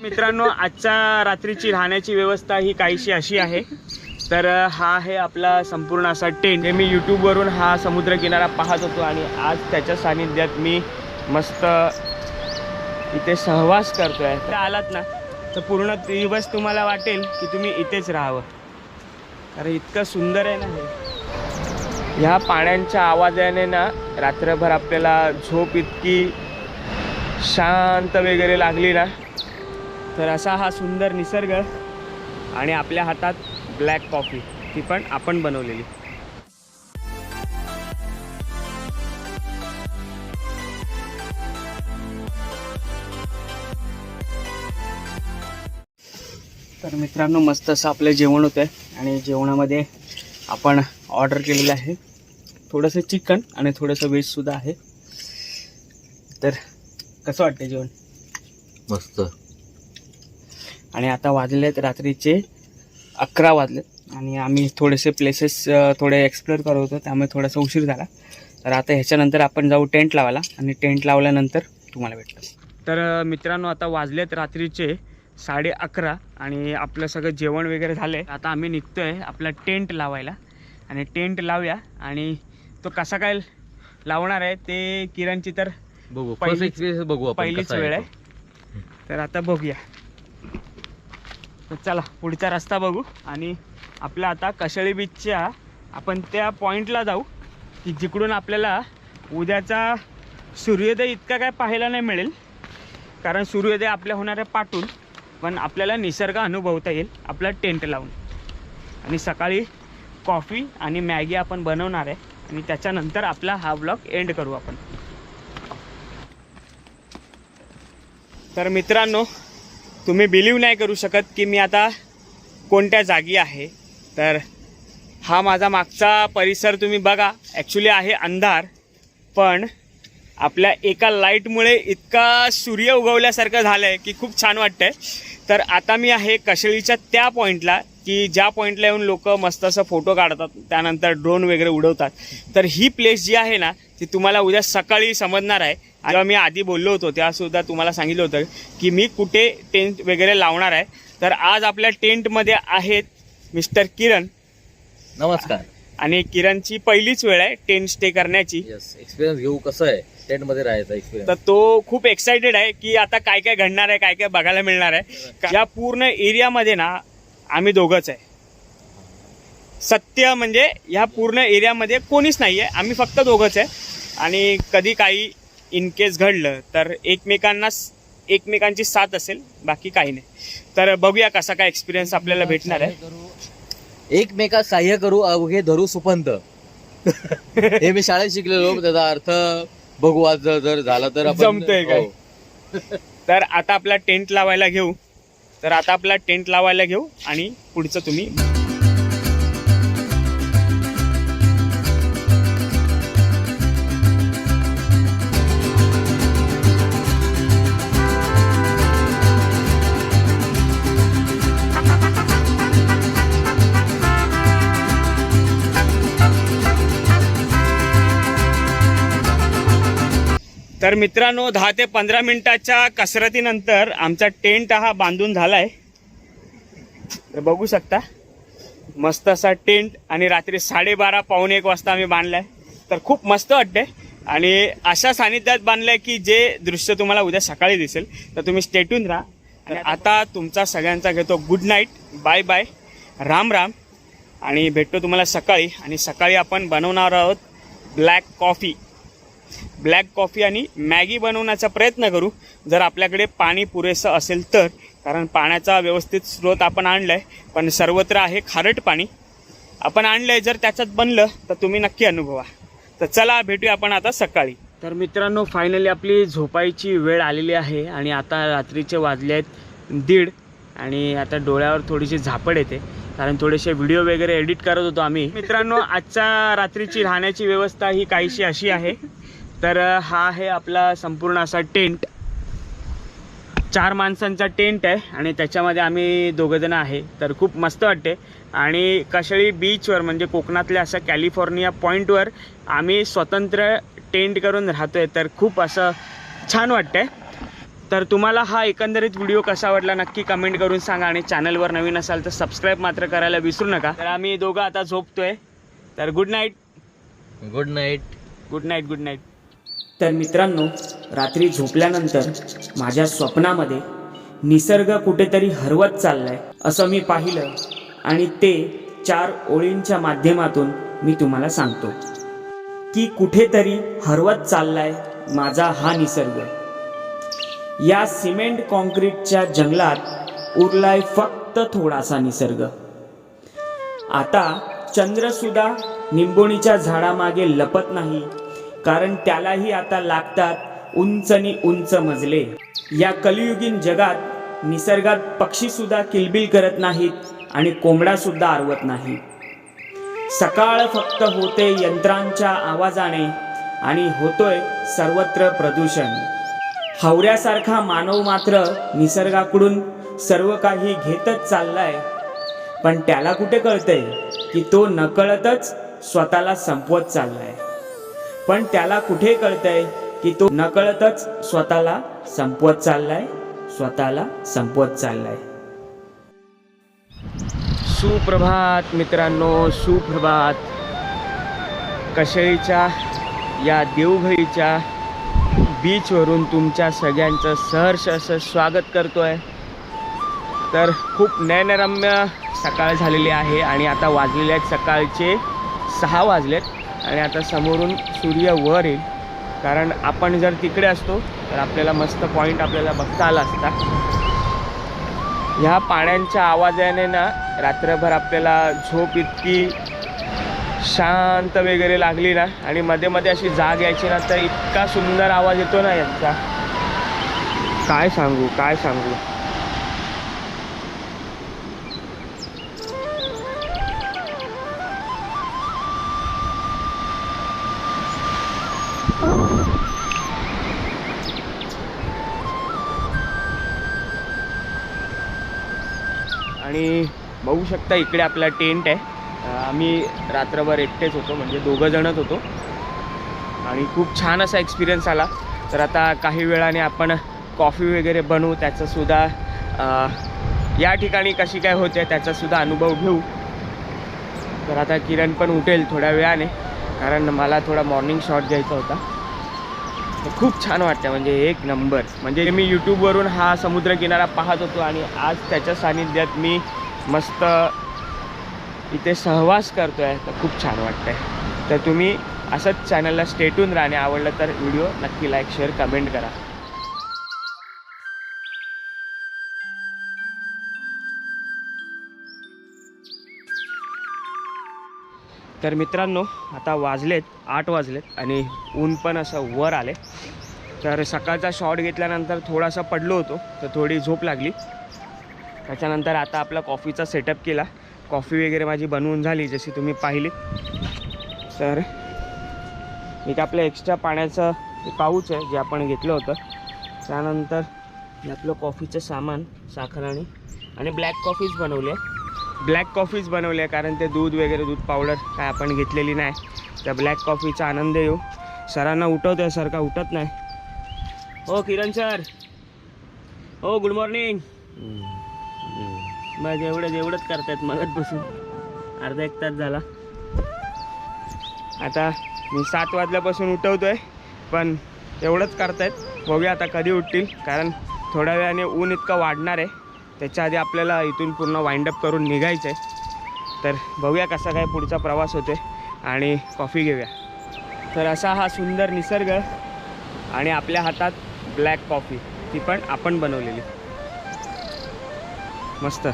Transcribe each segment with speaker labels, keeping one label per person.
Speaker 1: मित्रांनो, आजच्या रात्रीची राहण्याची व्यवस्था ही काहीशी अशी आहे. तर हा आहे आपला संपूर्ण असा टेंट. हे मी यूट्यूबवरून हा समुद्रकिनारा पाहत होतो आणि आज त्याच्या सानिध्यात मी मस्त इथे सहवास करतोय. तर आलात ना तर पूर्ण दिवस तुम्हाला वाटेल की तुम्ही इथेच राहावं, कारण इतकं सुंदर आहे ना हे. ह्या पाण्याच्या आवाजाने ना रात्रभर आपल्याला झोप इतकी शांत वगैरे लागली ना. तर असा हा सुंदर निसर्ग आणि आपल्या हातात ब्लॅक कॉफी, ती पण आपण बनवलेली. तर मित्रांनो, मस्त असं आपलं जेवण होतं आहे आणि जेवणामध्ये आपण ऑर्डर केलेलं आहे थोडंसं चिकन आणि थोडंसं व्हेजसुद्धा आहे. तर कसं वाटतं जेवण?
Speaker 2: मस्त.
Speaker 1: आणि आता वाजलेत रात्रीचे 11 वाजलेत आणि आम्ही थोडेसे प्लेसेस थोडे एक्सप्लोअर करत होतो, त्यामुळे थोडासा उशीर झाला. तर आता ह्याच्यानंतर आपण जाऊ टेंट लावायला आणि टेंट लावल्यानंतर तुम्हाला भेटतो. तर मित्रांनो, आता वाजलेत रात्रीचे 11:30 आणि आपलं सगळं जेवण वगैरे झालं आहे. आता आम्ही निघतो आहे आपला टेंट लावायला आणि टेंट लावूया. आणि तो कसा काय लावणार आहे ते किरणची तर
Speaker 2: बघू,
Speaker 1: पहिलीच वेळ आहे. तर आता बघूया. तर चला पुढचा रस्ता बघू आणि आपला आता कशेळी बीचच्या आपण त्या पॉईंटला जाऊ की जिकडून आपल्याला उद्याचा सूर्योदय इतका काय पाहायला नाही मिळेल, कारण सूर्योदय आपल्या होणाऱ्या पाठून, पण आपल्याला निसर्ग अनुभवता येईल आपला टेंट लावून. आणि सकाळी कॉफी आणि मॅगी आपण बनवणार आहे आणि त्याच्यानंतर आपला हा ब्लॉग एंड करू आपण. तर मित्रांनो, तुम्ही बिलीव नाही करू शकत की मी आता कोणत्या जागी आहे. तर हा माझा मागचा परिसर तुम्ही बघा. ॲक्च्युली आहे अंधार, पण आपल्या एका लाईटमुळे इतका सूर्य उगवल्यासारखं झालं आहे की खूप छान वाटतंय. तर आता मी आहे कशेळीच्या त्या पॉईंटला की ज्या पॉईंटला येऊन लोक मस्त असं फोटो काढतात, त्यानंतर ड्रोन वगैरे उडवतात. तर ही प्लेस जी आहे ना ती तुम्हाला उद्या सकाळी समजणार आहे. जेव्हा मी आधी बोललो होतो त्यासुद्धा तुम्हाला सांगितलं होतं की मी कुठे टेंट वगैरे लावणार आहे. तर आज आपल्या टेंटमध्ये आहेत मिस्टर किरण.
Speaker 2: नमस्कार.
Speaker 1: आणि किरणची पहिलीच वेळ आहे टेंट स्टे करण्याची.
Speaker 2: एक्सपिरियन्स घेऊ कसं आहे टेंट मध्ये राहायचा एक्सपिरियन्स.
Speaker 1: तर तो खूप एक्साइटेड आहे की आता काय काय घडणार आहे, काय काय बघायला मिळणार आहे. या पूर्ण एरियामध्ये ना आम्ही दोघंच आहे. सत्य म्हणजे ह्या पूर्ण एरियामध्ये कोणीच नाही आहे, आम्ही फक्त दोघंच आहे. आणि कधी काही इन केस घडलं तर एकमेकांची साथ असेल, बाकी काही नाही. तर बघूया कसा काय एक्सपिरियन्स आपल्याला भेटणार आहे.
Speaker 2: एकमेका सहाय्य करू अवघे धरू सुपंत. हे मी शाळेत शिकलेलो, त्याचा अर्थ बघू आज जर झाला तर
Speaker 1: जमतंय काय. तर आता आपला टेंट लावायला घेऊ. आणि पुढचं तुम्ही. तर मित्रांनो, 10 ते 15 मिनिटाच्या कसरतीनंतर आमचा टेंट हा बांधून झाला आहे. तर बघू शकता मस्त असा टेंट. आणि रात्री 12:30 पावणे 1 वाजता आम्ही बांधला आहे. तर खूप मस्त वाटते आणि अशा सानिध्यात बांधलं आहे की जे दृश्य तुम्हाला उद्या सकाळी दिसेल. तर तुम्ही स्टेटून राहा. तर आता तुमचा सगळ्यांचा घेतो good night, bye bye, Ram Ram. आणि भेटतो तुम्हाला सकाळी. आणि सकाळी आपण बनवणार आहोत ब्लॅक कॉफी आणि मॅगी बनवण्याचा प्रयत्न करू, जर आपल्याकडे पाणी पुरेसं असेल तर. कारण पाण्याचा व्यवस्थित स्रोत आपण आणला आहे, पण सर्वत्र आहे खारट पाणी आपण आणलं आहे. जर त्याच्यात बनलं तर तुम्ही नक्की अनुभवा. तर चला भेटूया आपण आता सकाळी. तर मित्रांनो, फायनली आपली झोपायची वेळ आलेली आहे आणि आता रात्रीचे वाजले आहेत 1:30 आणि आता डोळ्यावर थोडीशी झापड येते, कारण थोडेसे व्हिडिओ वगैरे एडिट करत होतो आम्ही. मित्रांनो, आजच्या रात्रीची राहण्याची व्यवस्था ही काहीशी अशी आहे. तर हा आहे आपला संपूर्ण असा टेंट. 4 माणसांचा टेंट आहे आणि त्याच्यामध्ये आम्ही दोघंजण आहे. तर खूप मस्त वाटते. आणि कशेळी बीचवर म्हणजे कोकणातल्या अशा कॅलिफोर्निया पॉईंटवर आम्ही स्वतंत्र टेंट करून राहतोय. तर खूप असं छान वाटतंय. तर तुम्हाला हा एकंदरीत व्हिडिओ कसा वाटला नक्की कमेंट करून सांगा आणि चॅनलवर नवीन असाल तर सबस्क्राईब मात्र करायला विसरू नका. तर आम्ही दोघं आता झोपतोय. तर good night.
Speaker 2: Good night.
Speaker 1: Good night. Good night. तर मित्रांनो, रात्री झोपल्यानंतर माझ्या स्वप्नामध्ये निसर्ग कुठेतरी हरवत चाललाय असं मी पाहिलं आणि ते 4 ओळींच्या माध्यमातून मी तुम्हाला सांगतो की कुठेतरी हरवत चाललाय माझा हा निसर्ग. या सिमेंट कॉन्क्रीटच्या जंगलात उरलाय फक्त थोडासा निसर्ग. आता चंद्रसुद्धा निंबोणीच्या झाडामागे लपत नाही, कारण त्यालाही आता लागतात उंचनी उंच मजले. या कलियुगीन जगात निसर्गात पक्षीसुद्धा किलबिल करत नाहीत आणि कोंबडासुद्धा आरवत नाही. सकाळ फक्त होते यंत्रांच्या आवाजाने आणि होतोय सर्वत्र प्रदूषण. हावऱ्यासारखा मानव मात्र निसर्गाकडून सर्व काही घेतच चाललाय, पण त्याला कुठे कळतंय की तो नकळतच स्वतःला संपवत चाललाय. पण त्याला कुठे कळतंय की तो नकळतच स्वतःला संपवत चाललाय, स्वतःला संपवत चाललाय. सुप्रभात मित्रांनो, सुप्रभात. कशेळीच्या या देवघळीच्या बीचवरून तुमच्या सगळ्यांचं सहर्ष असं स्वागत करतोय. तर खूप नयनरम्य सकाळ झालेली आहे आणि आता वाजलेले आहेत सकाळचे 6 वाजलेत आणि आता समोरून सूर्य वर येईल. कारण आपण जर तिकडे असतो तर आपल्याला मस्त पॉईंट आपल्याला बघता आला असता. ह्या पाण्यांच्या आवाजाने ना रात्रभर आपल्याला झोप इतकी शांत वगैरे लागली ना आणि मध्ये मध्ये अशी जाग यायची ना, तर इतका सुंदर आवाज येतो ना यांचा, काय सांगू काय सांगू. आणि बघू शकता इकडे आपला टेंट आहे. आम्ही रात्रभर एकटेच होतो, म्हणजे 2 जणच होतो आणि खूप छान असा एक्सपिरियन्स आला. तर आता काही वेळाने आपण कॉफी वगैरे बनवू, त्याचासुद्धा या ठिकाणी कशी काय होते त्याचासुद्धा अनुभव घेऊ. तर आता किरण पण उठेल थोड्या वेळाने, कारण मला थोडा मॉर्निंग शॉट घ्यायचा होता. तर खूप छान वाटतं, म्हणजे एक नंबर. म्हणजे मी यूट्यूबवरून हा समुद्रकिनारा पाहत होतो आणि आज त्याच्या सानिध्यात मी मस्त इथे सहवास करतो आहे. तर खूप छान वाटतं आहे. तर तुम्ही असंच चॅनलला स्टेटून राहणे. आवडलं तर व्हिडिओ नक्की लाईक शेअर कमेंट करा. तर मित्रांनो, आता वाजलेत 8 वाजलेत आणि ऊन पण असं वर आले. तर सकाळचा शॉट घेतल्यानंतर थोडासा पडलो होतो, तर थोडी झोप लागली. त्याच्यानंतर आता आपला कॉफीचा सेटअप केला. कॉफी वगैरे माझी बनवून झाली जशी तुम्ही पाहिली. तर एक आपलं एक्स्ट्रा पाण्याचं पाऊच आहे जे आपण घेतलं होतं. त्यानंतर आपलं कॉफीचं सामान, साखर आणि ब्लॅक कॉफीच बनवली आहे. ब्लॅक कॉफीच बनवली आहे कारण ते दूध वगैरे, दूध पावडर काय आपण घेतलेली नाही. त्या ब्लॅक कॉफीचा आनंद येऊ. सरांना उठवतो आहे, सर का उठत नाही. हो किरण सर, हो गुड मॉर्निंग. मग एवढंच करतायत मगच बसून, अर्धा 1 तास झाला. आता मी 7 वाजल्यापासून उठवतो आहे, पण एवढंच करतायत. बघूया आता कधी उठतील, कारण थोड्या वेळाने ऊन इतकं वाढणार आहे. त्याच्या आधी आपल्याला इथून पूर्ण वाइंडअप करून निघायचं आहे. तर बघूया कसा काय पुढचा प्रवास होतो आहे आणि कॉफी घेऊया. तर असा हा सुंदर निसर्ग आणि आपल्या हातात ब्लॅक कॉफी, ती पण आपण बनवलेली, मस्त.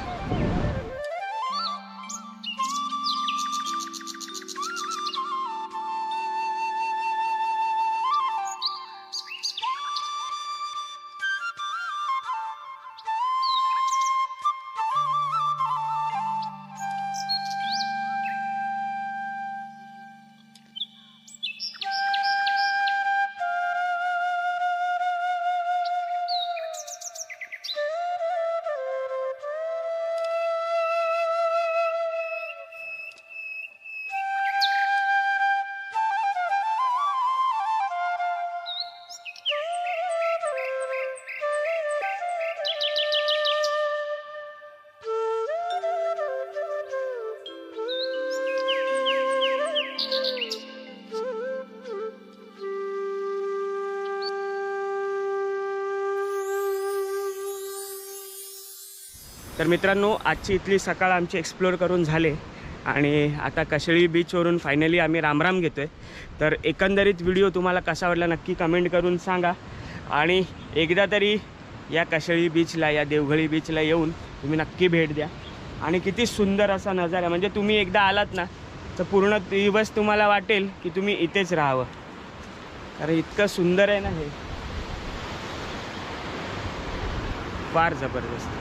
Speaker 1: तर मित्रांनो, आजची इथली सकाळ आमची एक्सप्लोअर करून झाले आणि आता कशेळी बीचवरून फायनली आम्ही रामराम घेतो आहे. तर एकंदरीत व्हिडिओ तुम्हाला कसा वाटला नक्की कमेंट करून सांगा आणि एकदा तरी या कशेळी बीचला, या देवघळी बीचला येऊन तुम्ही नक्की भेट द्या. आणि किती सुंदर असा नजारा, म्हणजे तुम्ही एकदा आलात ना तर पूर्ण दिवस तुम्हाला वाटेल की तुम्ही इथेच राहावं, कारण इतकं सुंदर आहे ना हे, फार जबरदस्त.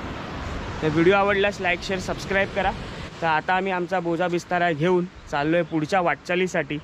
Speaker 1: तर व्हिडिओ आवडल्यास लाईक शेअर सबस्क्राईब करा. तर आता आम्ही आमचा बोजा बिस्तारा घेऊन चाललो आहे पुढच्या वाटचालीसाठी.